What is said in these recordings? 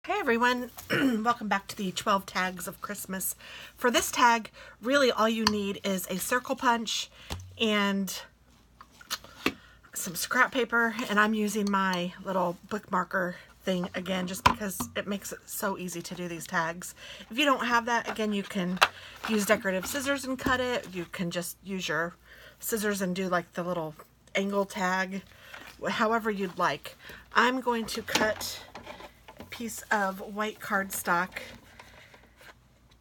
Hey everyone, welcome back to the 12 tags of Christmas. For this tag, really all you need is a circle punch and some scrap paper, and I'm using my little bookmarker thing again just because it makes it so easy to do these tags. If you don't have that, again, you can use decorative scissors and cut it. You can just use your scissors and do like the little angle tag, however you'd like. I'm going to cut piece of white cardstock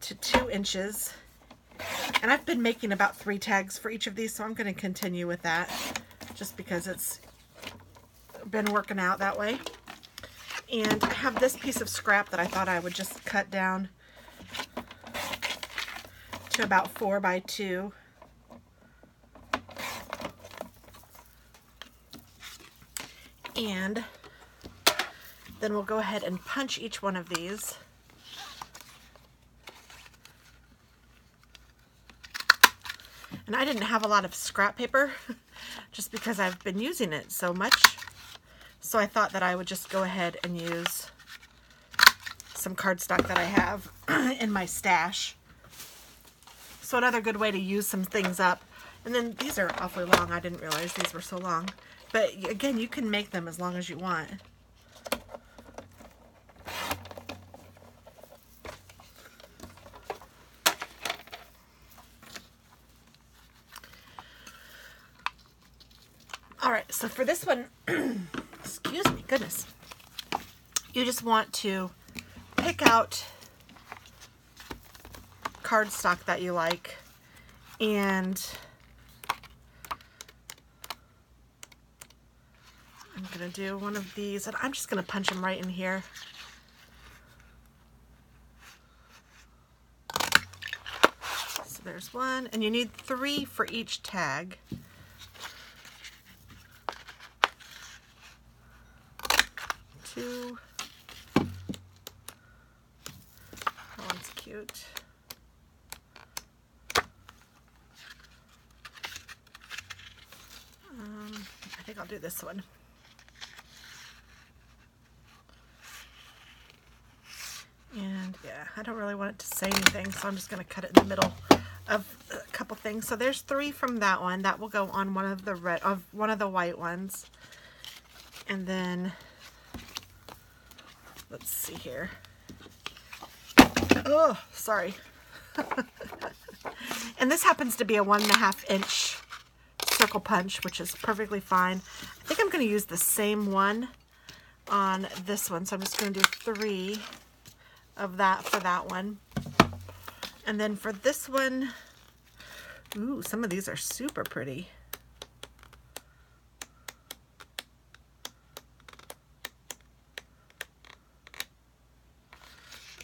to 2 inches, and I've been making about 3 tags for each of these, so I'm going to continue with that just because it's been working out that way. And I have this piece of scrap that I thought I would just cut down to about 4 by 2. And then we'll go ahead and punch each one of these. And I didn't have a lot of scrap paper just because I've been using it so much. So I thought that I would just go ahead and use some cardstock that I have in my stash. So another good way to use some things up. And then these are awfully long. I didn't realize these were so long. But again, you can make them as long as you want. Alright, so for this one, excuse me, goodness, you just want to pick out cardstock that you like, and I'm going to do one of these, and I'm just going to punch them right in here. So there's one, and you need 3 for each tag. That one's cute. I think I'll do this one. And yeah, I don't really want it to say anything, so I'm just going to cut it in the middle of a couple things. So there's 3 from that one. That will go on one of the one of the white ones. And then let's see here. Oh, sorry. And this happens to be a 1.5 inch circle punch, which is perfectly fine. I think I'm going to use the same one on this one, so I'm just going to do 3 of that for that one. And then for this one, ooh, some of these are super pretty.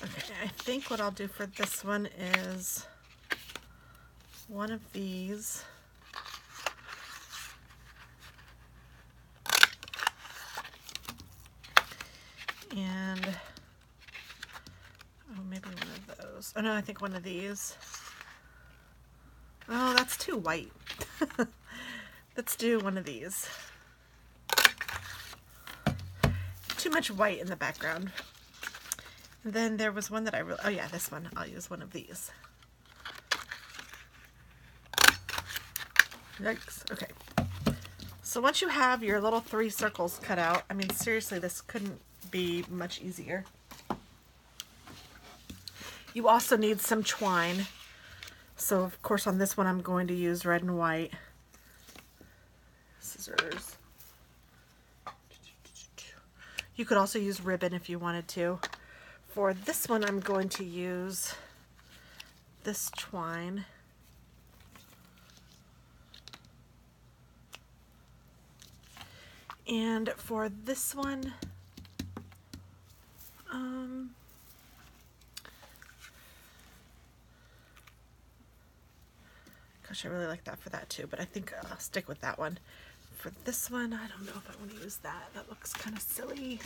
Okay, I think what I'll do for this one is one of these. And, oh, maybe one of those. Oh no, I think one of these. Oh, that's too white. Let's do one of these. Too much white in the background. And then there was one that I really, oh yeah, this one. I'll use one of these. Yikes. Okay. So once you have your little 3 circles cut out, I mean, seriously, this couldn't be much easier. You also need some twine. So of course on this one I'm going to use red and white scissors. You could also use ribbon if you wanted to. For this one I'm going to use this twine. And for this one, gosh, I really like that for that too, but I think I'll stick with that one. For this one, I don't know if I want to use that. That looks kind of silly.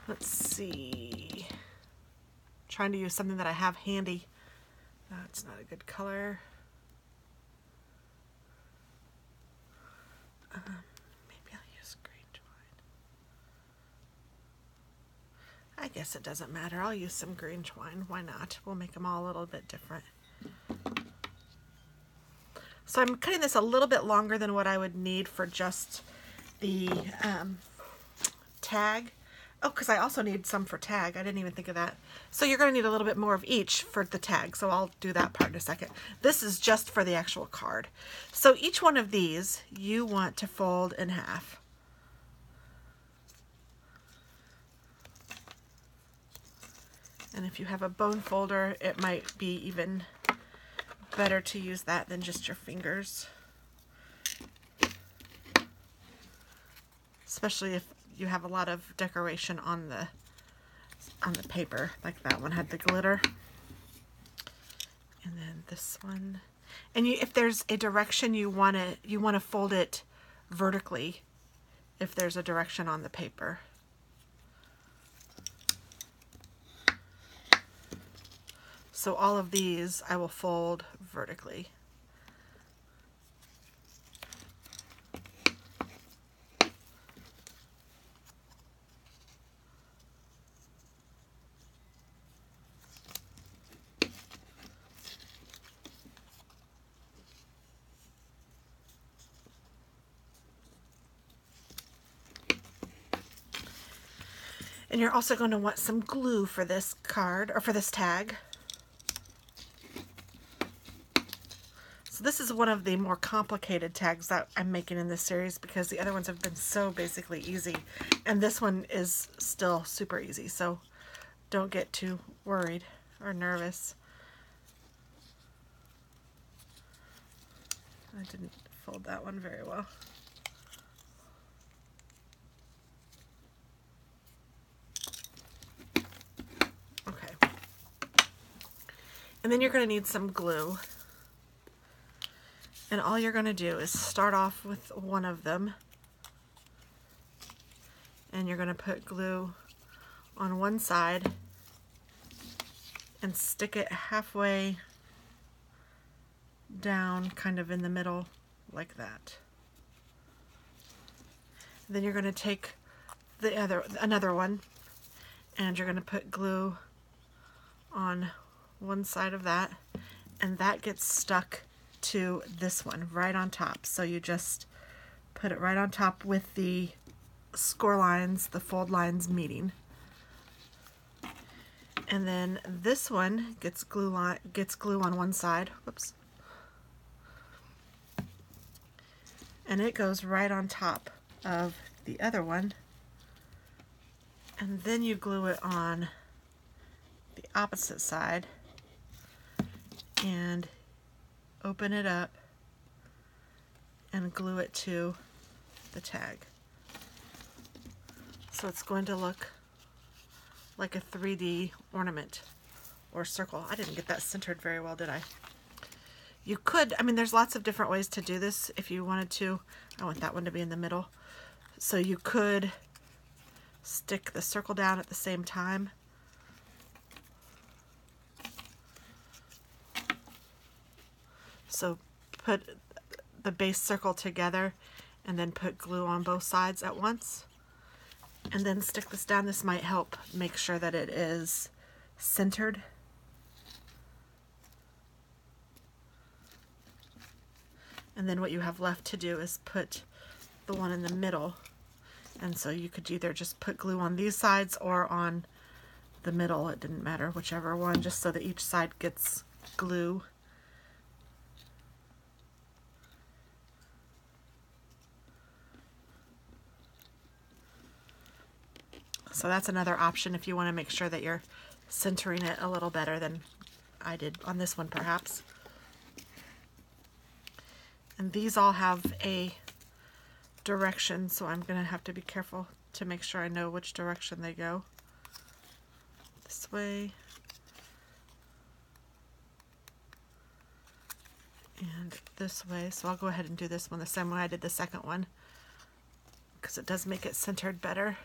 Let's see. Trying to use something that I have handy. That's not a good color. guess it doesn't matter. I'll use some green twine. Why not? We'll make them all a little bit different. So I'm cutting this a little bit longer than what I would need for just the tag. Oh, because I also need some for tag. I didn't even think of that. So you're going to need a little bit more of each for the tag. So I'll do that part in a second. This is just for the actual card. So each one of these you want to fold in half. And if you have a bone folder, it might be even better to use that than just your fingers. Especially if you have a lot of decoration on the paper, like that one had the glitter. And then this one. And if there's a direction you want to fold it vertically if there's a direction on the paper. So all of these I will fold vertically. And you're also going to want some glue for this card, or for this tag. So this is one of the more complicated tags that I'm making in this series because the other ones have been so basically easy. And this one is still super easy, so don't get too worried or nervous. I didn't fold that one very well. And then you're going to need some glue. And all you're going to do is start off with one of them. And you're going to put glue on one side and stick it halfway down, kind of in the middle, like that. Then you're going to take another one, and you're going to put glue on one side of that, and that gets stuck to this one right on top. So you just put it right on top with the score lines, the fold lines meeting. And then this one gets glue on one side. Whoops. And it goes right on top of the other one. And then you glue it on the opposite side and open it up and glue it to the tag. So it's going to look like a 3D ornament or circle. I didn't get that centered very well, did I? You could, I mean, there's lots of different ways to do this if you wanted to. I want that one to be in the middle. So you could stick the circle down at the same time. So put the base circle together and then put glue on both sides at once. And then stick this down. This might help make sure that it is centered. And then what you have left to do is put the one in the middle. And so you could either just put glue on these sides or on the middle. It didn't matter, whichever one, just so that each side gets glue. So that's another option if you want to make sure that you're centering it a little better than I did on this one, perhaps. And these all have a direction, so I'm going to have to be careful to make sure I know which direction they go. This way. And this way. So I'll go ahead and do this one the same way I did the second one, because it does make it centered better.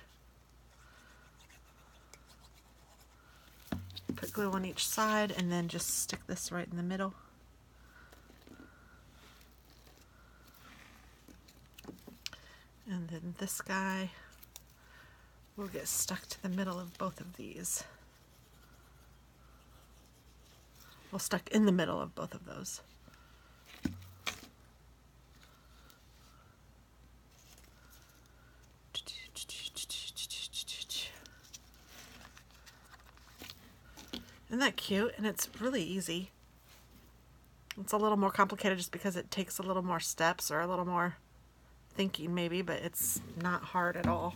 Put glue on each side and then just stick this right in the middle. And then this guy will get stuck to the middle of both of these. Well, stuck in the middle of both of those. Isn't that cute? And it's really easy. It's a little more complicated just because it takes a little more steps or a little more thinking maybe, but it's not hard at all.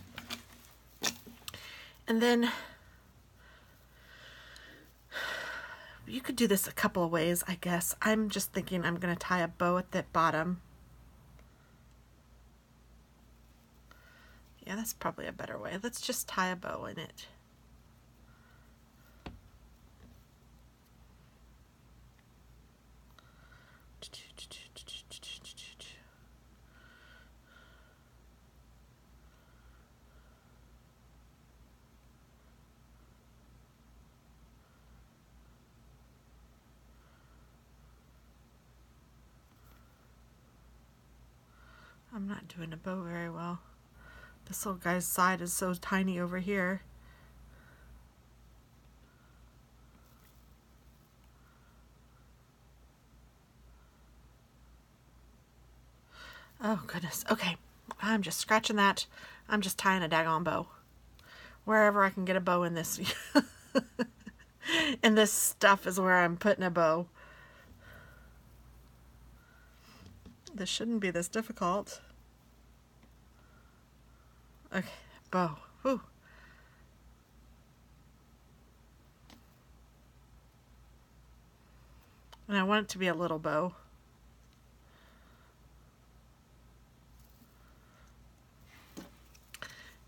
And then you could do this a couple of ways, I guess. I'm just thinking I'm going to tie a bow at the bottom. Yeah, that's probably a better way. Let's just tie a bow in it. I'm not doing a bow very well. This little guy's side is so tiny over here. Oh goodness. Okay, I'm just scratching that. I'm just tying a daggone bow. Wherever I can get a bow in this. And this stuff is where I'm putting a bow. This shouldn't be this difficult. Okay, bow. Whew. And I want it to be a little bow.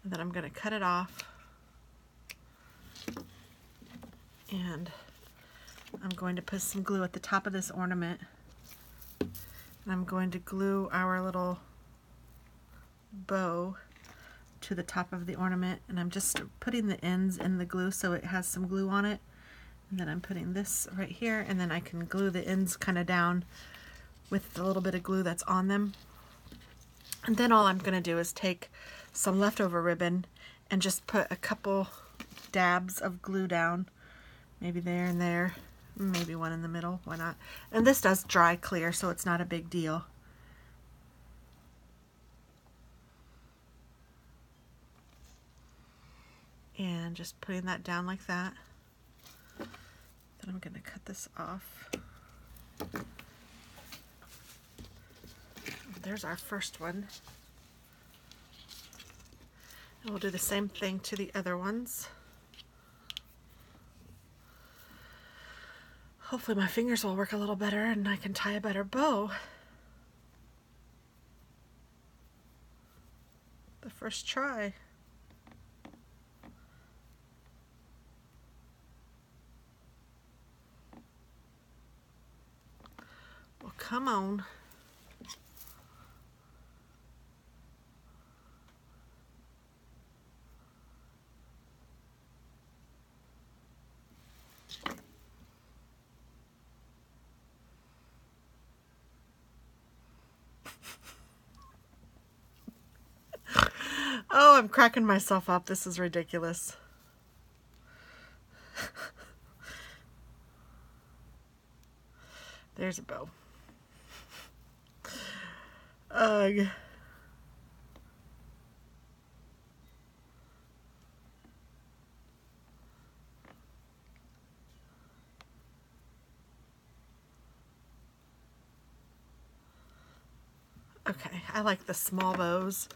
And then I'm going to cut it off. And I'm going to put some glue at the top of this ornament. And I'm going to glue our little bow to the top of the ornament, and I'm just putting the ends in the glue so it has some glue on it. And then I'm putting this right here, and then I can glue the ends kind of down with the little bit of glue that's on them. And then all I'm going to do is take some leftover ribbon and just put a couple dabs of glue down, maybe there and there, maybe one in the middle, why not? And this does dry clear, so it's not a big deal. And just putting that down like that. Then I'm going to cut this off. There's our first one. And we'll do the same thing to the other ones. Hopefully my fingers will work a little better and I can tie a better bow. The first try. Well, come on. Oh, I'm cracking myself up. This is ridiculous. There's a bow. Ugh. Okay, I like the small bows.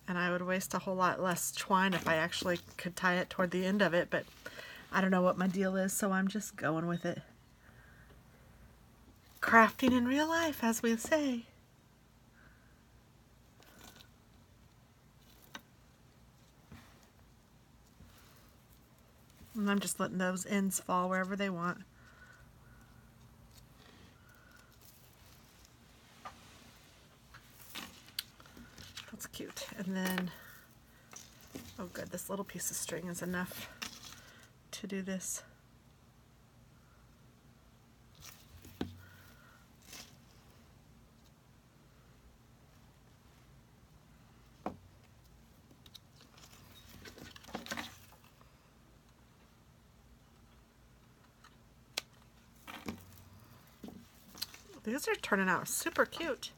And I would waste a whole lot less twine if I actually could tie it toward the end of it, but I don't know what my deal is, so I'm just going with it. Crafting in real life, as we say. And I'm just letting those ends fall wherever they want. That's cute. And then, oh good, this little piece of string is enough to do this. These are turning out super cute.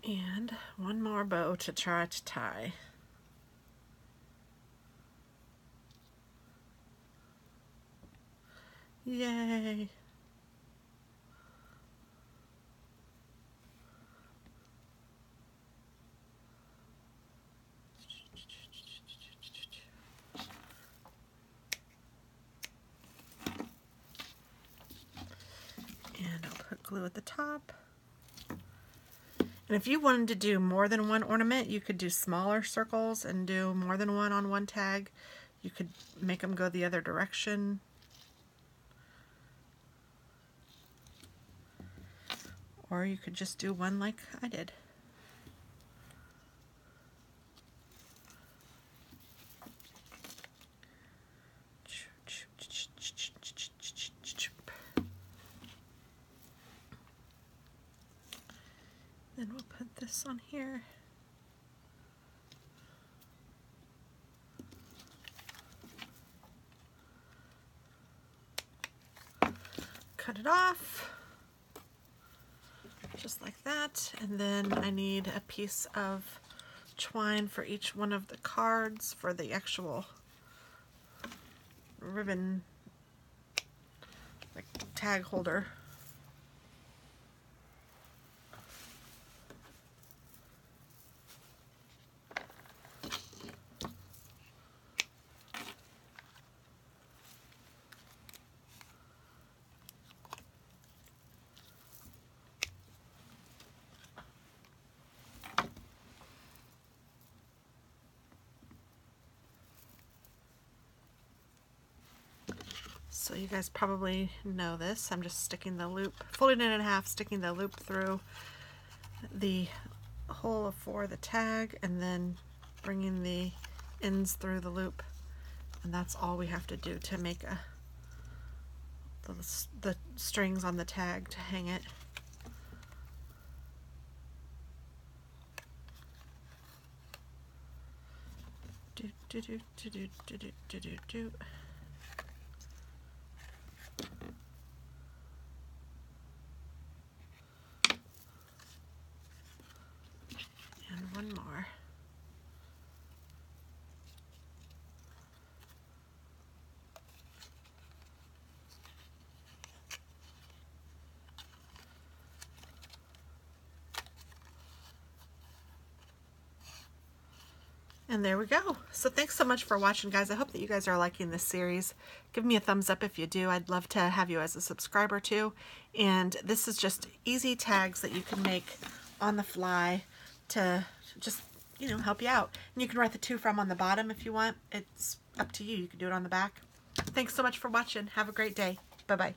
And one more bow to try to tie. Yay! And I'll put glue at the top. And if you wanted to do more than one ornament, you could do smaller circles and do more than one on one tag. You could make them go the other direction. Or you could just do one like I did. Then we'll put this on here. Cut it off, just like that. And then I need a piece of twine for each one of the cards for the actual ribbon, like tag holder. So you guys probably know this. I'm just sticking the loop, folding it in half, sticking the loop through the hole for the tag, and then bringing the ends through the loop. And that's all we have to do to make the strings on the tag to hang it. Do do do do do do do do do do. And one more. And there we go. So thanks so much for watching, guys. I hope that you guys are liking this series. Give me a thumbs up if you do. I'd love to have you as a subscriber too. And this is just easy tags that you can make on the fly to just, you know, help you out. And you can write the to from on the bottom if you want. It's up to you. You can do it on the back. Thanks so much for watching. Have a great day. Bye-bye.